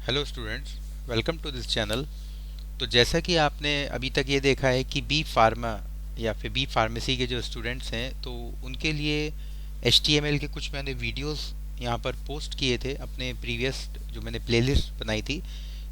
Hello students, welcome to this channel. तो जैसा कि आपने अभी तक ये देखा है कि बी फार्मा या फिर बी फार्मेसी के जो स्टूडेंट्स हैं तो उनके लिए HTML के कुछ मैंने वीडियोस यहाँ पर पोस्ट किए थे अपने प्रीवियस जो मैंने प्लेलिस्ट बनाई थी।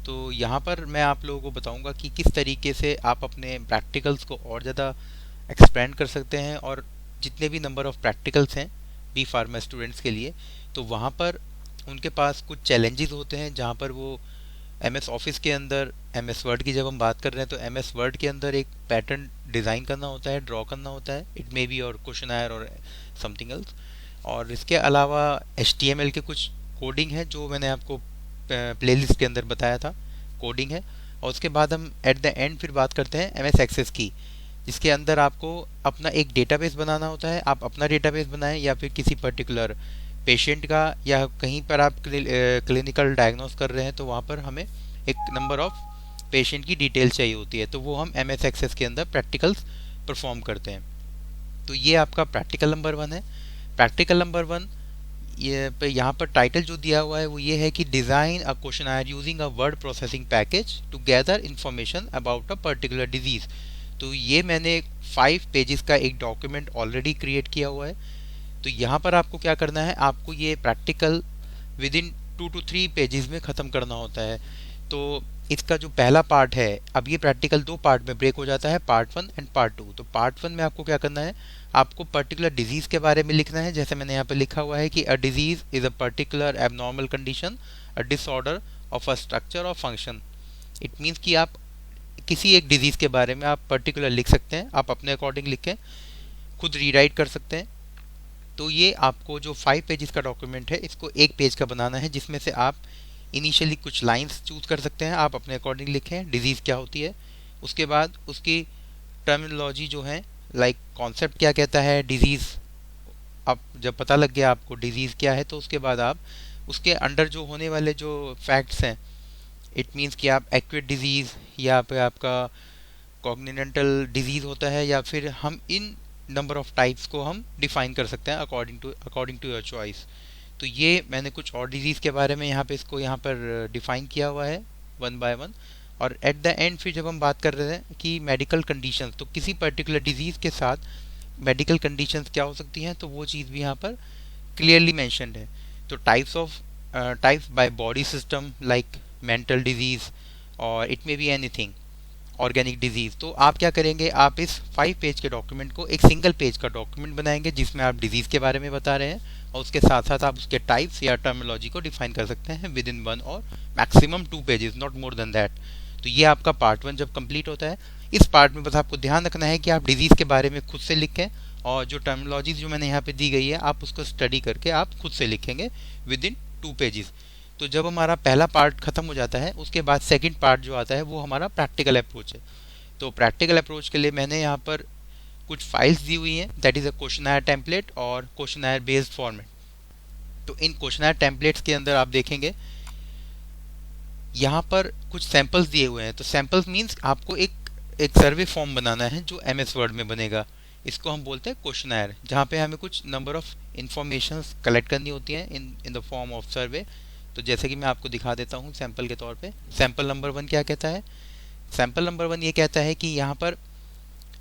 तो यहाँ पर मैं आप लोगों को बताऊँगा कि किस तरीके से आप अपने प्रैक्टिकल्स को और ज़्यादा एक्सपेंड कर सकते हैं और जितने भी नंबर ऑफ प्रैक्टिकल्स हैं बी फार्मा स्टूडेंट्स के लिए, तो वहाँ पर उनके पास कुछ चैलेंजेस होते हैं जहाँ पर वो MS ऑफिस के अंदर MS वर्ड की जब हम बात कर रहे हैं तो MS वर्ड के अंदर एक पैटर्न डिज़ाइन करना होता है, ड्रॉ करना होता है, इट मे बी और क्वेश्चनायर और समथिंग एल्स। और इसके अलावा HTML के कुछ कोडिंग है जो मैंने आपको प्लेलिस्ट के अंदर बताया था, कोडिंग है। और उसके बाद हम एट द एंड फिर बात करते हैं MS एक्सेस की, जिसके अंदर आपको अपना एक डेटाबेस बनाना होता है। आप अपना डेटाबेस बनाएं या फिर किसी पर्टिकुलर पेशेंट का, या कहीं पर आप क्लिनिकल डायग्नोस कर रहे हैं तो वहाँ पर हमें एक नंबर ऑफ पेशेंट की डिटेल चाहिए होती है, तो वो हम MS एक्सेस के अंदर प्रैक्टिकल्स परफॉर्म करते हैं। तो ये आपका प्रैक्टिकल नंबर 1 है। प्रैक्टिकल नंबर 1 ये पे यहाँ पर टाइटल जो दिया हुआ है वो ये है कि design a questionnaire using a word processing package to gather information about a particular disease. तो ये मैंने 5 पेजेस का एक डॉक्यूमेंट ऑलरेडी क्रिएट किया हुआ है। तो यहाँ पर आपको क्या करना है, आपको ये practical with in 2 to 3 pages में ख़त्म करना होता है। तो इसका जो पहला पार्ट है, अब ये प्रैक्टिकल 2 पार्ट में ब्रेक हो जाता है, पार्ट 1 एंड पार्ट 2। तो पार्ट 1 में आपको क्या करना है, आपको पर्टिकुलर डिजीज़ के बारे में लिखना है। जैसे मैंने यहाँ पे लिखा हुआ है कि a disease is a particular abnormal condition, a disorder of a structure और फंक्शन। इट मीन्स कि आप किसी एक डिजीज़ के बारे में आप पर्टिकुलर लिख सकते हैं, आप अपने अकॉर्डिंग लिख के खुद रीराइट कर सकते हैं। तो ये आपको जो 5 पेजेस का डॉक्यूमेंट है इसको एक पेज का बनाना है, जिसमें से आप इनिशियली कुछ लाइंस चूज कर सकते हैं, आप अपने अकॉर्डिंग लिखें डिजीज़ क्या होती है। उसके बाद उसकी टर्मिनोलॉजी जो है, लाइक कॉन्सेप्ट क्या कहता है डिजीज़, अब जब पता लग गया आपको डिजीज़ क्या है तो उसके बाद आप उसके अंडर जो होने वाले जो फैक्ट्स हैं, इट मीन्स कि आप एक्यूट डिजीज़ या फिर आपका कॉग्निनेंटल डिजीज़ होता है, या फिर हम इन नंबर ऑफ टाइप्स को हम डिफाइन कर सकते हैं अकॉर्डिंग टू योर चॉइस। तो ये मैंने कुछ और डिजीज़ के बारे में यहाँ पर डिफाइन किया हुआ है 1 बाय 1। और एट द एंड फिर जब हम बात कर रहे हैं कि मेडिकल कंडीशंस, तो किसी पर्टिकुलर डिजीज़ के साथ मेडिकल कंडीशंस क्या हो सकती हैं, तो वो चीज़ भी यहाँ पर क्लियरली मैंशनड है। तो types by body system like mental disease, और it may be anything organic disease. तो आप क्या करेंगे, आप इस 5 पेज के डॉक्यूमेंट को एक सिंगल पेज का डॉक्यूमेंट बनाएंगे जिसमें आप डिजीज़ के बारे में बता रहे हैं, और उसके साथ साथ आप उसके टाइप्स या टर्मिनोलॉजी को डिफाइन कर सकते हैं विद इन 1 और maximum 2 pages, not more than that. तो ये आपका पार्ट 1 जब कंप्लीट होता है, इस पार्ट में बस आपको ध्यान रखना है कि आप डिजीज़ के बारे में खुद से लिखें, और जो टर्मिनोलॉजीज जो मैंने यहाँ पे दी गई है आप उसको स्टडी करके आप खुद से लिखेंगे विद इन 2 पेजेस। तो जब हमारा पहला पार्ट खत्म हो जाता है, उसके बाद सेकंड पार्ट जो आता है वो हमारा प्रैक्टिकल अप्रोच है। तो प्रैक्टिकल अप्रोच के लिए मैंने यहाँ पर कुछ फाइल्स दी हुई हैं, that is a questionnaire template और क्वेश्चनायर बेस्ड फॉर्मेट। तो इन क्वेश्चनायर टेम्पलेट्स के अंदर आप देखेंगे यहाँ पर कुछ सैम्पल्स दिए हुए हैं। तो सैम्पल्स मीन्स आपको एक सर्वे फॉर्म बनाना है जो MS वर्ड में बनेगा। इसको हम बोलते हैं क्वेश्चनायर, जहाँ पे हमें कुछ नंबर ऑफ इंफॉर्मेशन कलेक्ट करनी होती हैं इन द फॉर्म ऑफ सर्वे। तो जैसे कि मैं आपको दिखा देता हूँ सैम्पल के तौर पे। सैम्पल नंबर 1 क्या कहता है, सैम्पल नंबर 1 ये कहता है कि यहाँ पर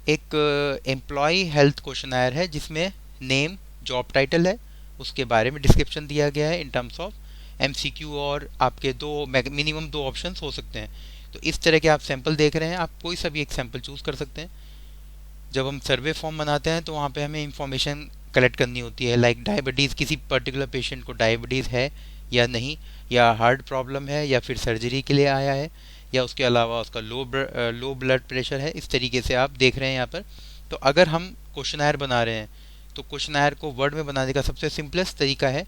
एक एम्प्लॉय हेल्थ क्वेश्चनायर है जिसमें नेम, जॉब टाइटल है, उसके बारे में डिस्क्रिप्शन दिया गया है इन टर्म्स ऑफ MCQ, और आपके मिनिमम 2 ऑप्शंस हो सकते हैं। तो इस तरह के आप सैंपल देख रहे हैं, आप कोई सा भी एक सैंपल चूज़ कर सकते हैं। जब हम सर्वे फॉर्म बनाते हैं तो वहाँ पे हमें इंफॉर्मेशन कलेक्ट करनी होती है, लाइक डायबिटीज़, किसी पर्टिकुलर पेशेंट को डायबिटीज़ है या नहीं, या हार्ट प्रॉब्लम है, या फिर सर्जरी के लिए आया है, या उसके अलावा उसका लो ब्लड प्रेशर है। इस तरीके से आप देख रहे हैं यहाँ पर। तो अगर हम क्वेश्चनायर बना रहे हैं तो क्वेश्चनायर को वर्ड में बनाने का सबसे सिंपलेस्ट तरीका है,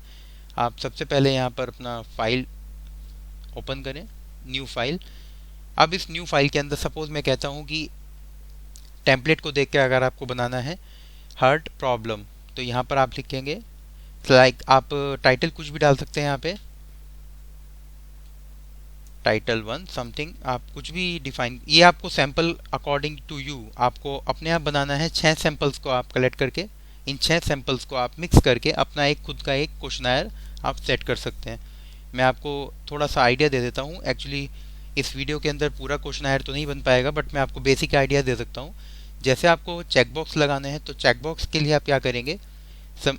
आप सबसे पहले यहाँ पर अपना फाइल ओपन करें, न्यू फाइल। अब इस न्यू फाइल के अंदर सपोज मैं कहता हूँ कि टेम्पलेट को देख के अगर आपको बनाना है हार्ट प्रॉब्लम, तो यहाँ पर आप लिखेंगे लाइक आप टाइटल कुछ भी डाल सकते हैं यहाँ पे, टाइटल 1 समथिंग, आप कुछ भी डिफाइन। ये आपको सैम्पल अकॉर्डिंग टू यू आपको अपने आप बनाना है। 6 सैम्पल्स को आप कलेक्ट करके, इन 6 सैम्पल्स को आप मिक्स करके अपना एक खुद का एक क्वेश्चनायर आप सेट कर सकते हैं। मैं आपको थोड़ा सा आइडिया दे देता हूँ। एक्चुअली इस वीडियो के अंदर पूरा क्वेश्चन तो नहीं बन पाएगा, बट मैं आपको बेसिक आइडिया दे सकता हूँ। जैसे आपको चेक बॉक्स लगाने हैं, तो चेक बॉक्स के लिए आप क्या करेंगे,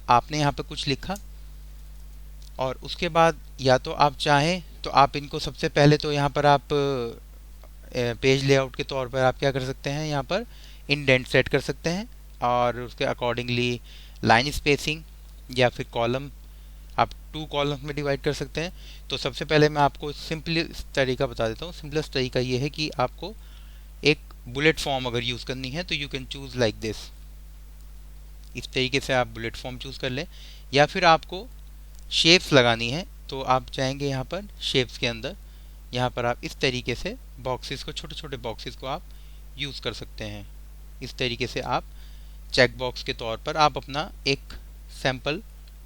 आपने यहाँ पे कुछ लिखा और उसके बाद या तो आप चाहें तो आप इनको सबसे पहले तो यहाँ पर आप पेज लेआउट के तौर पर आप क्या कर सकते हैं, यहाँ पर इंडेंट सेट कर सकते हैं और उसके अकॉर्डिंगली लाइन स्पेसिंग या फिर कॉलम आप 2 कॉलम में डिवाइड कर सकते हैं। तो सबसे पहले मैं आपको सिंपलेस्ट तरीका बता देता हूँ। सिंपलेस्ट तरीका ये है कि आपको एक बुलेट फॉर्म अगर यूज़ करनी है तो you can choose like this. इस तरीके से आप बुलेट फॉर्म चूज़ कर लें, या फिर आपको शेप्स लगानी है तो आप जाएंगे यहाँ पर शेप्स के अंदर, यहाँ पर आप इस तरीके से बॉक्सेस को, छोटे छोटे बॉक्सेस को आप यूज़ कर सकते हैं। इस तरीके से आप चेक बॉक्स के तौर पर आप अपना एक सैम्पल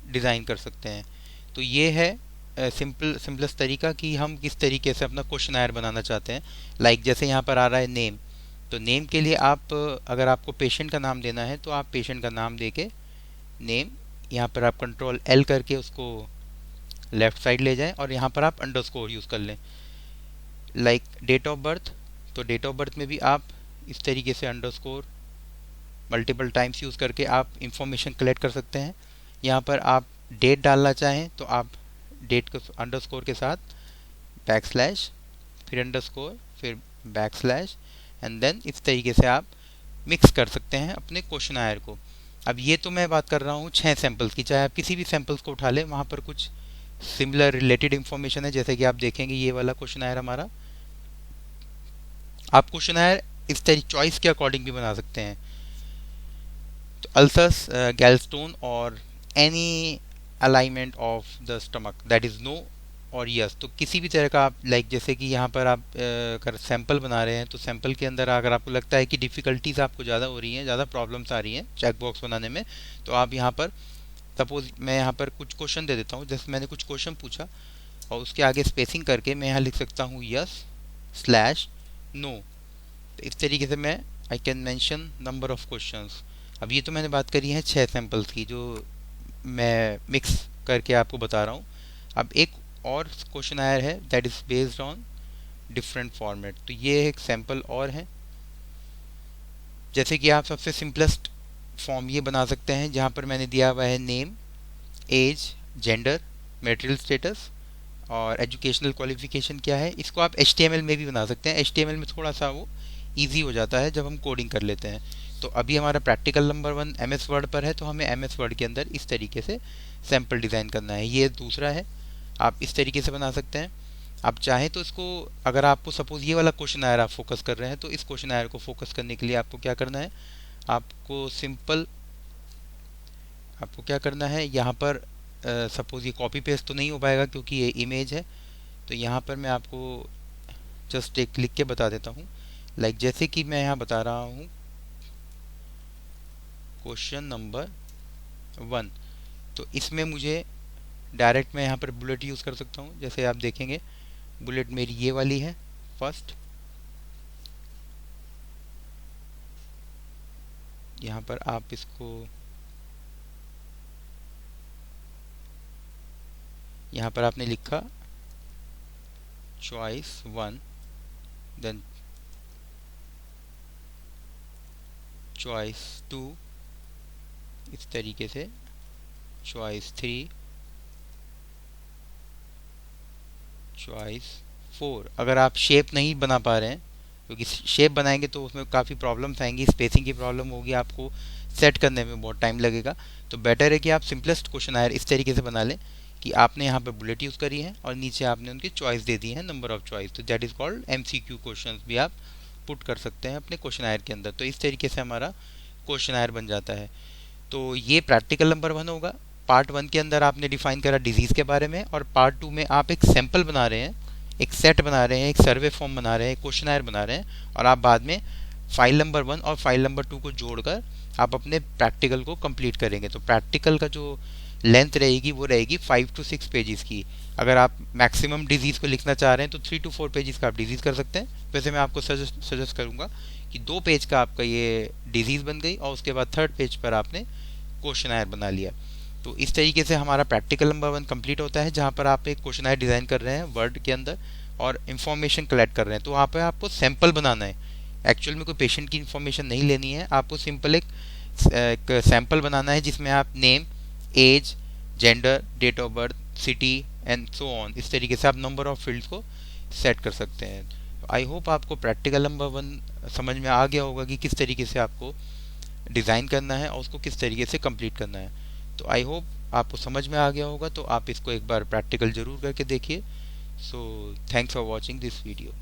डिज़ाइन कर सकते हैं। तो ये है सिंपलेस्ट तरीका कि हम किस तरीके से अपना क्वेश्चनायर बनाना चाहते हैं। लाइक जैसे यहाँ पर आ रहा है नेम, तो नेम के लिए आप अगर आपको पेशेंट का नाम देना है तो आप पेशेंट का नाम दे के नेम, यहाँ पर आप कंट्रोल L करके उसको लेफ़्ट साइड ले जाएं और यहाँ पर आप अंडरस्कोर यूज़ कर लें। लाइक डेट ऑफ बर्थ, तो डेट ऑफ बर्थ में भी आप इस तरीके से अंडरस्कोर मल्टीपल टाइम्स यूज़ करके आप इंफॉर्मेशन कलेक्ट कर सकते हैं। यहाँ पर आप डेट डालना चाहें तो आप डेट को अंडरस्कोर के साथ बैकस्लैश, फिर अंडरस्कोर, फिर बैकस्लैश एंड देन इस तरीके से आप मिक्स कर सकते हैं अपने क्वेश्चनायर को। अब ये तो मैं बात कर रहा हूँ 6 सैम्पल्स की, चाहे आप किसी भी सैम्पल्स को उठा लें, वहाँ पर कुछ सिमिलर रिलेटेड इन्फॉर्मेशन है। जैसे कि आप देखेंगे ये वाला क्वेश्चनायर हमारा, आप क्वेश्चनायर इस तरीके चॉइस के अकॉर्डिंग भी बना सकते हैं। तो अल्सर्स, गैलस्टोन और any alignment of the stomach that is no और यस, तो किसी भी तरह का आप लाइक जैसे कि यहाँ पर आप अगर सैंपल बना रहे हैं तो सैंपल के अंदर अगर आपको लगता है कि डिफ़िकल्टीज़ आपको ज़्यादा हो रही हैं, ज़्यादा प्रॉब्लम्स आ रही हैं चेक बॉक्स बनाने में, तो आप यहाँ पर सपोज मैं यहाँ पर कुछ क्वेश्चन दे देता हूँ। जैसे मैंने कुछ क्वेश्चन पूछा और उसके आगे स्पेसिंग करके मैं यहाँ लिख सकता हूँ यस स्लैश नो। तो इस तरीके से मैं I can mention number of questions. अब ये तो मैंने बात करी है 6 सैंपल्स की जो मैं मिक्स करके आपको बता रहा हूँ। अब एक और क्वेश्चन आया है that is based on different format, तो ये एक सैंपल और है। जैसे कि आप सबसे सिंपलेस्ट फॉर्म ये बना सकते हैं जहाँ पर मैंने दिया हुआ है name, age, gender, marital status और एजुकेशनल क्वालिफिकेशन क्या है। इसको आप HTML में भी बना सकते हैं। HTML में थोड़ा सा वो ईजी हो जाता है जब हम कोडिंग कर लेते हैं। तो अभी हमारा प्रैक्टिकल नंबर 1 MS वर्ड पर है, तो हमें MS वर्ड के अंदर इस तरीके से सैम्पल डिज़ाइन करना है। ये दूसरा है, आप इस तरीके से बना सकते हैं। आप चाहें तो इसको, अगर आपको सपोज ये वाला क्वेश्चन आयर आप फोकस कर रहे हैं, तो इस क्वेश्चन आयर को फोकस करने के लिए आपको क्या करना है, आपको क्या करना है, यहाँ पर सपोज ये कॉपी पेस्ट तो नहीं हो पाएगा क्योंकि ये इमेज है, तो यहाँ पर मैं आपको जस्ट एक लिख के बता देता हूँ। लाइक जैसे कि मैं यहाँ बता रहा हूँ क्वेश्चन नंबर 1, तो इसमें मुझे डायरेक्ट मैं यहाँ पर बुलेट यूज़ कर सकता हूँ। जैसे आप देखेंगे बुलेट मेरी ये वाली है फर्स्ट, यहाँ पर आप इसको, यहाँ पर आपने लिखा चॉइस 1, देन चॉइस 2, इस तरीके से चॉइस 3, चॉइस 4। अगर आप शेप नहीं बना पा रहे हैं, क्योंकि शेप बनाएंगे तो उसमें काफ़ी प्रॉब्लम्स आएंगी, स्पेसिंग की प्रॉब्लम होगी, आपको सेट करने में बहुत टाइम लगेगा। तो बेटर है कि आप सिंपलेस्ट क्वेश्चन आयर इस तरीके से बना लें कि आपने यहाँ पर बुलेट यूज़ करी है और नीचे आपने उनकी चॉइस दे दी है, नंबर ऑफ चॉइस। तो that is called MCQ question भी आप पुट कर सकते हैं अपने क्वेश्चन आयर के अंदर। तो इस तरीके से हमारा क्वेश्चन आयर बन जाता है। तो ये प्रैक्टिकल नंबर 1 होगा। पार्ट 1 के अंदर आपने डिफाइन करा डिजीज़ के बारे में, और पार्ट 2 में आप एक सैंपल बना रहे हैं, एक सेट बना रहे हैं, एक सर्वे फॉर्म बना रहे हैं, एक क्वेश्चन आयर बना रहे हैं, और आप बाद में फाइल नंबर 1 और फाइल नंबर 2 को जोड़कर आप अपने प्रैक्टिकल को कंप्लीट करेंगे। तो प्रैक्टिकल का जो लेंथ रहेगी वो रहेगी 5 to 6 पेजेस की। अगर आप मैक्सिमम डिजीज़ को लिखना चाह रहे हैं तो 3 to 4 पेजेस का आप डिजीज़ कर सकते हैं। वैसे मैं आपको सजेस्ट करूँगा कि 2 पेज का आपका ये डिजीज़ बन गई और उसके बाद 3rd पेज पर आपने क्वेश्चन आयर बना लिया। तो इस तरीके से हमारा प्रैक्टिकल नंबर 1 कंप्लीट होता है, जहाँ पर आप एक क्वेश्चनायर डिज़ाइन कर रहे हैं वर्ड के अंदर और इन्फॉर्मेशन कलेक्ट कर रहे हैं। तो वहाँ पर आपको सैंपल बनाना है, एक्चुअल में कोई पेशेंट की इन्फॉर्मेशन नहीं लेनी है, आपको सिंपल एक सैंपल बनाना है जिसमें आप name, age, gender, date of birth, city and so on, इस तरीके से आप नंबर ऑफ फील्ड्स को सेट कर सकते हैं। आई होप आपको प्रैक्टिकल नंबर 1 समझ में आ गया होगा कि किस तरीके से आपको डिज़ाइन करना है और उसको किस तरीके से कंप्लीट करना है। तो आई होप आपको समझ में आ गया होगा, तो आप इसको एक बार प्रैक्टिकल ज़रूर करके देखिए। So thanks for watching this video.